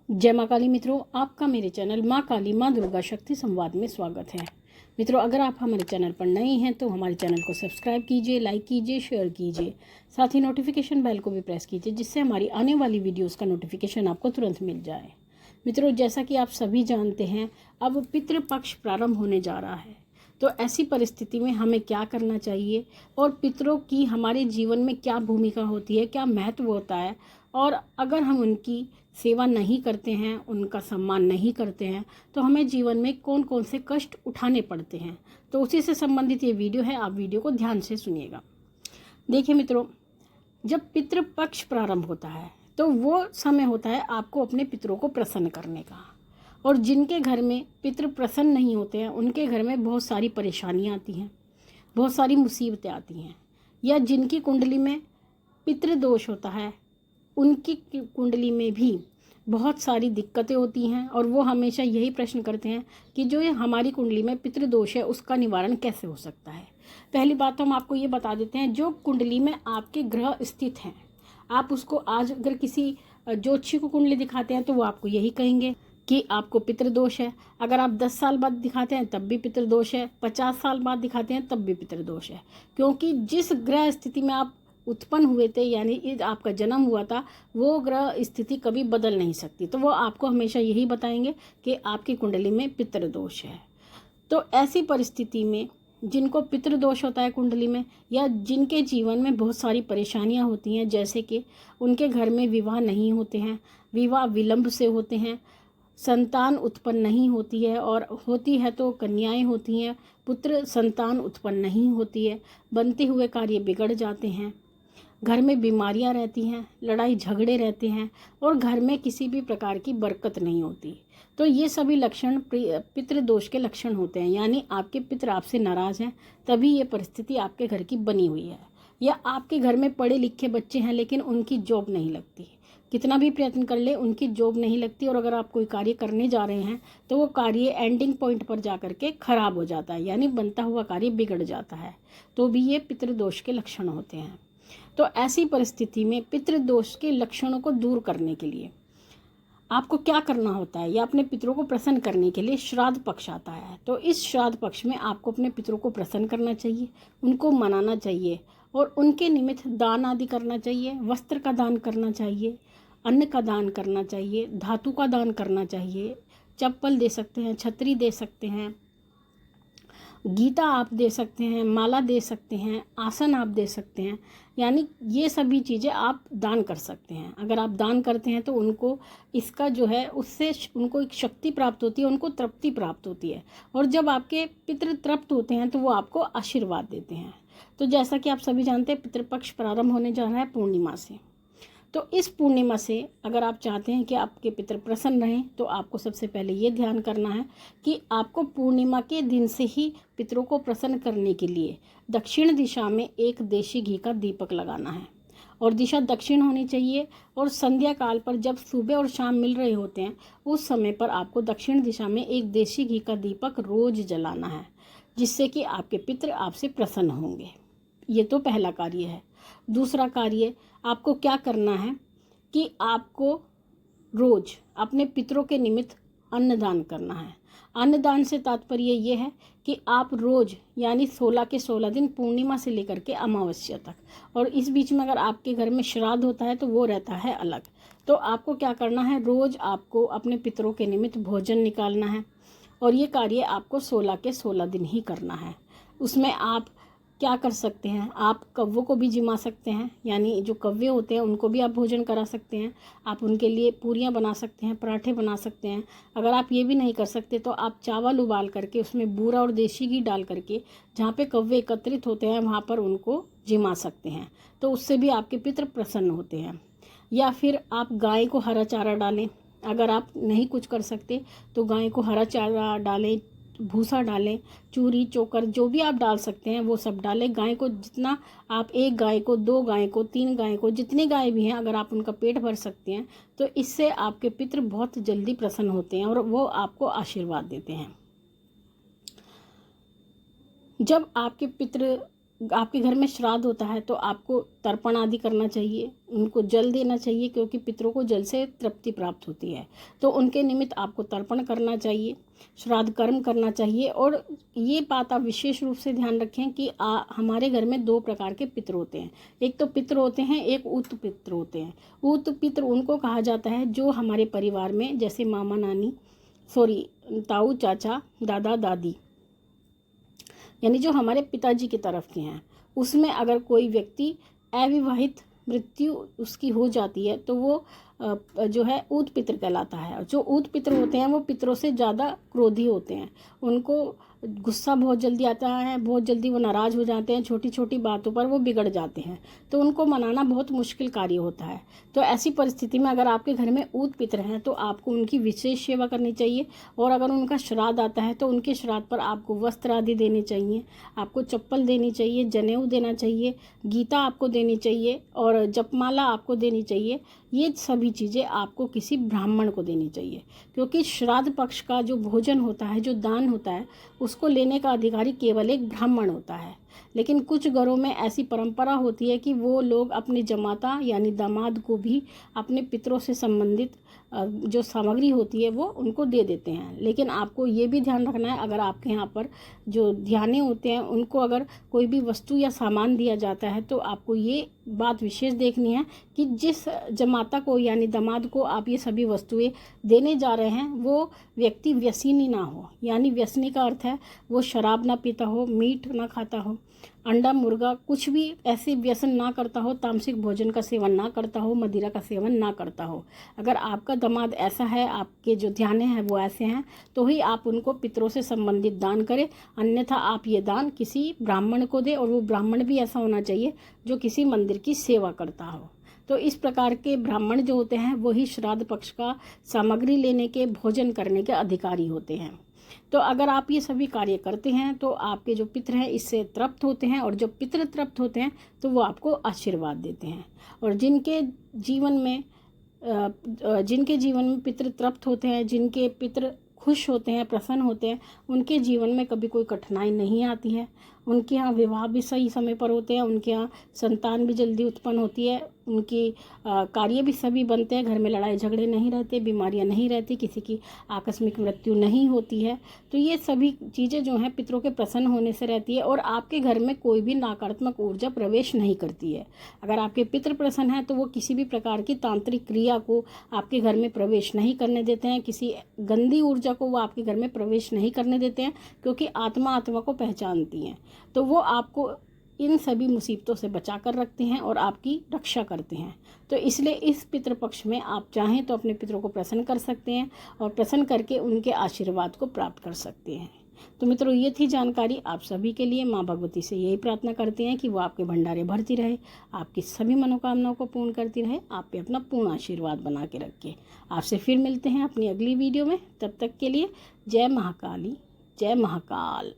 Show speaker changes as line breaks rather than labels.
जय माँ काली मित्रों, आपका मेरे चैनल माँ काली माँ दुर्गा शक्ति संवाद में स्वागत है। मित्रों, अगर आप हमारे चैनल पर नए हैं तो हमारे चैनल को सब्सक्राइब कीजिए, लाइक कीजिए, शेयर कीजिए। साथ ही नोटिफिकेशन बेल को भी प्रेस कीजिए, जिससे हमारी आने वाली वीडियोस का नोटिफिकेशन आपको तुरंत मिल जाए। मित्रों, जैसा कि आप सभी जानते हैं, अब पितृपक्ष प्रारंभ होने जा रहा है। तो ऐसी परिस्थिति में हमें क्या करना चाहिए और पितरों की हमारे जीवन में क्या भूमिका होती है, क्या महत्व होता है, और अगर हम उनकी सेवा नहीं करते हैं, उनका सम्मान नहीं करते हैं, तो हमें जीवन में कौन कौन से कष्ट उठाने पड़ते हैं। तो उसी से संबंधित ये वीडियो है, आप वीडियो को ध्यान से सुनिएगा। देखिए मित्रों, जब पितृपक्ष प्रारंभ होता है तो वो समय होता है आपको अपने पितरों को प्रसन्न करने का। और जिनके घर में पितृ प्रसन्न नहीं होते हैं, उनके घर में बहुत सारी परेशानियाँ आती हैं, बहुत सारी मुसीबतें आती हैं। या जिनकी कुंडली में पितृदोष होता है, उनकी कुंडली में भी बहुत सारी दिक्कतें होती हैं, और वो हमेशा यही प्रश्न करते हैं कि जो ये हमारी कुंडली में पितृदोष है उसका निवारण कैसे हो सकता है। पहली बात तो हम आपको ये बता देते हैं, जो कुंडली में आपके ग्रह स्थित हैं, आप उसको आज अगर किसी ज्योतिषी को कुंडली दिखाते हैं तो वो आपको यही कहेंगे कि आपको पितृदोष है। अगर आप 10 साल बाद दिखाते हैं तब भी पितृदोष है, 50 साल बाद दिखाते हैं तब भी पितृदोष है। क्योंकि जिस ग्रह स्थिति में आप उत्पन्न हुए थे, यानी आपका जन्म हुआ था, वो ग्रह स्थिति कभी बदल नहीं सकती। तो वो आपको हमेशा यही बताएंगे कि आपकी कुंडली में पितृदोष है। तो ऐसी परिस्थिति में जिनको पितृदोष होता है कुंडली में, या जिनके जीवन में बहुत सारी परेशानियां होती हैं, जैसे कि उनके घर में विवाह नहीं होते हैं, विवाह विलंब से होते हैं, संतान उत्पन्न नहीं होती है, और होती है तो कन्याएं होती हैं, पुत्र संतान उत्पन्न नहीं होती है, बनते हुए कार्य बिगड़ जाते हैं, घर में बीमारियां रहती हैं, लड़ाई झगड़े रहते हैं, और घर में किसी भी प्रकार की बरकत नहीं होती। तो ये सभी लक्षण पितृदोष के लक्षण होते हैं। यानी आपके पितर आपसे नाराज़ हैं, तभी ये परिस्थिति आपके घर की बनी हुई है। या आपके घर में पढ़े लिखे बच्चे हैं लेकिन उनकी जॉब नहीं लगती, कितना भी प्रयत्न कर ले उनकी जॉब नहीं लगती, और अगर आप कोई कार्य करने जा रहे हैं तो वो कार्य एंडिंग पॉइंट पर जा कर के खराब हो जाता है, यानी बनता हुआ कार्य बिगड़ जाता है। तो भी ये पितृदोष के लक्षण होते हैं। तो ऐसी परिस्थिति में पितृदोष के लक्षणों को दूर करने के लिए आपको क्या करना होता है, या अपने पितरों को प्रसन्न करने के लिए श्राद्ध पक्ष आता है। तो इस श्राद्ध पक्ष में आपको अपने पितरों को प्रसन्न करना चाहिए, उनको मनाना चाहिए, और उनके निमित्त दान आदि करना चाहिए। वस्त्र का दान करना चाहिए, अन्न का दान करना चाहिए, धातु का दान करना चाहिए, चप्पल दे सकते हैं, छतरी दे सकते हैं, गीता आप दे सकते हैं, माला दे सकते हैं, आसन आप दे सकते हैं। यानी ये सभी चीज़ें आप दान कर सकते हैं। अगर आप दान करते हैं तो उनको इसका जो है उससे उनको एक शक्ति प्राप्त होती है, उनको तृप्ति प्राप्त होती है, और जब आपके पितृ तृप्त होते हैं तो वो आपको आशीर्वाद देते हैं। तो जैसा कि आप सभी जानते हैं, पितृपक्ष प्रारंभ होने जा रहा है पूर्णिमा से। तो इस पूर्णिमा से अगर आप चाहते हैं कि आपके पितर प्रसन्न रहें, तो आपको सबसे पहले ये ध्यान करना है कि आपको पूर्णिमा के दिन से ही पितरों को प्रसन्न करने के लिए दक्षिण दिशा में एक देशी घी का दीपक लगाना है, और दिशा दक्षिण होनी चाहिए। और संध्या काल पर जब सुबह और शाम मिल रहे होते हैं, उस समय पर आपको दक्षिण दिशा में एक देशी घी का दीपक रोज जलाना है, जिससे कि आपके पितर आपसे प्रसन्न होंगे। ये तो पहला कार्य है। दूसरा कार्य आपको क्या करना है कि आपको रोज अपने पितरों के निमित्त अन्नदान करना है। अन्नदान से तात्पर्य ये है कि आप रोज, यानी 16 के 16 दिन, पूर्णिमा से लेकर के अमावस्या तक, और इस बीच में अगर आपके घर में श्राद्ध होता है तो वो रहता है अलग। तो आपको क्या करना है, रोज आपको अपने पितरों के निमित्त भोजन निकालना है, और ये कार्य आपको 16 के 16 दिन ही करना है। उसमें आप क्या कर सकते हैं, आप कौवों को भी जिमा सकते हैं, यानी जो कौवे होते हैं उनको भी आप भोजन करा सकते हैं। आप उनके लिए पूरियां बना सकते हैं, पराठे बना सकते हैं। अगर आप ये भी नहीं कर सकते तो आप चावल उबाल करके उसमें बूरा और देशी घी डाल करके जहाँ पे कौवे एकत्रित होते हैं वहाँ पर उनको जिमा सकते हैं। तो उससे भी आपके पितृ प्रसन्न होते हैं। या फिर आप गाय को हरा चारा डालें। अगर आप नहीं कुछ कर सकते तो गाय को हरा चारा डालें, भूसा डालें, चूरी चोकर जो भी आप डाल सकते हैं वो सब डालें। गाय को जितना आप, एक गाय को, 2 गाय को, 3 गाय को, जितनी गाय भी हैं, अगर आप उनका पेट भर सकते हैं तो इससे आपके पितृ बहुत जल्दी प्रसन्न होते हैं और वो आपको आशीर्वाद देते हैं। जब आपके पितृ आपके घर में श्राद्ध होता है तो आपको तर्पण आदि करना चाहिए, उनको जल देना चाहिए, क्योंकि पितरों को जल से तृप्ति प्राप्त होती है। तो उनके निमित्त आपको तर्पण करना चाहिए, श्राद्ध कर्म करना चाहिए। और ये बात आप विशेष रूप से ध्यान रखें कि हमारे घर में 2 प्रकार के पितर होते हैं। एक तो पितर होते हैं, एक ऊत पितर होते हैं। ऊत पितर उनको कहा जाता है जो हमारे परिवार में, जैसे मामा नानी, ताऊ चाचा, दादा दादी, यानी जो हमारे पिताजी की तरफ के हैं, उसमें अगर कोई व्यक्ति अविवाहित मृत्यु उसकी हो जाती है तो वो जो है ऊत पितर कहलाता है। जो ऊत पितर होते हैं वो पितरों से ज़्यादा क्रोधी होते हैं, उनको गुस्सा बहुत जल्दी आता है, बहुत जल्दी वो नाराज़ हो जाते हैं, छोटी छोटी बातों पर वो बिगड़ जाते हैं, तो उनको मनाना बहुत मुश्किल कार्य होता है। तो ऐसी परिस्थिति में अगर आपके घर में ऊत पितर हैं तो आपको उनकी विशेष सेवा करनी चाहिए। और अगर उनका श्राद्ध आता है तो उनके श्राद्ध पर आपको वस्त्र आदि देने चाहिए, आपको चप्पल देनी चाहिए, जनेऊ देना चाहिए, गीता आपको देनी चाहिए और जपमाला आपको देनी चाहिए। ये सभी चीज़ें आपको किसी ब्राह्मण को देनी चाहिए, क्योंकि श्राद्ध पक्ष का जो भोजन होता है, जो दान होता है, उसको लेने का अधिकारी केवल एक ब्राह्मण होता है। लेकिन कुछ घरों में ऐसी परंपरा होती है कि वो लोग अपनी जमाता यानी दामाद को भी अपने पितरों से संबंधित जो सामग्री होती है वो उनको दे देते हैं। लेकिन आपको ये भी ध्यान रखना है, अगर आपके यहाँ पर जो ध्याने होते हैं उनको अगर कोई भी वस्तु या सामान दिया जाता है तो आपको ये बात विशेष देखनी है कि जिस जमाता को यानी दामाद को आप ये सभी वस्तुएं देने जा रहे हैं वो व्यक्ति व्यसनी ना हो। यानी व्यसनी का अर्थ है वो शराब ना पीता हो, मीट ना खाता हो, अंडा मुर्गा कुछ भी ऐसे व्यसन ना करता हो, तामसिक भोजन का सेवन ना करता हो, मदिरा का सेवन ना करता हो। अगर आपका दामाद ऐसा है, आपके जो ध्याने हैं वो ऐसे हैं, तो ही आप उनको पितरों से संबंधित दान करें, अन्यथा आप ये दान किसी ब्राह्मण को दें। और वो ब्राह्मण भी ऐसा होना चाहिए जो किसी मंदिर की सेवा करता हो। तो इस प्रकार के ब्राह्मण जो होते हैं वही श्राद्ध पक्ष का सामग्री लेने के, भोजन करने के अधिकारी होते हैं। तो अगर आप ये सभी कार्य करते हैं तो आपके जो पितर हैं इससे तृप्त होते हैं, और जब पितर तृप्त होते हैं तो वो आपको आशीर्वाद देते हैं। और जिनके जीवन में पितर तृप्त होते हैं, जिनके पितर खुश होते हैं, प्रसन्न होते हैं, उनके जीवन में कभी कोई कठिनाई नहीं आती है। उनके यहाँ विवाह भी सही समय पर होते हैं, उनके यहाँ संतान भी जल्दी उत्पन्न होती है, उनकी कार्य भी सभी बनते हैं, घर में लड़ाई झगड़े नहीं रहते, बीमारियां नहीं रहती, किसी की आकस्मिक मृत्यु नहीं होती है। तो ये सभी चीज़ें जो हैं पितरों के प्रसन्न होने से रहती है। और आपके घर में कोई भी नकारात्मक ऊर्जा प्रवेश नहीं करती है। अगर आपके पितर प्रसन्न हैं तो वो किसी भी प्रकार की तांत्रिक क्रिया को आपके घर में प्रवेश नहीं करने देते हैं, किसी गंदी ऊर्जा को वो आपके घर में प्रवेश नहीं करने देते हैं, क्योंकि आत्मा को पहचानती हैं। तो वो आपको इन सभी मुसीबतों से बचा कर रखते हैं और आपकी रक्षा करते हैं। तो इसलिए इस पितृपक्ष में आप चाहें तो अपने पितरों को प्रसन्न कर सकते हैं और प्रसन्न करके उनके आशीर्वाद को प्राप्त कर सकते हैं। तो मित्रों, ये थी जानकारी आप सभी के लिए। माँ भगवती से यही प्रार्थना करते हैं कि वो आपके भंडारे भरती रहे, आपकी सभी मनोकामनाओं को पूर्ण करती रहे, आप पे अपना पूर्ण आशीर्वाद बना के रखे। आपसे फिर मिलते हैं अपनी अगली वीडियो में। तब तक के लिए जय महाकाली, जय महाकाल।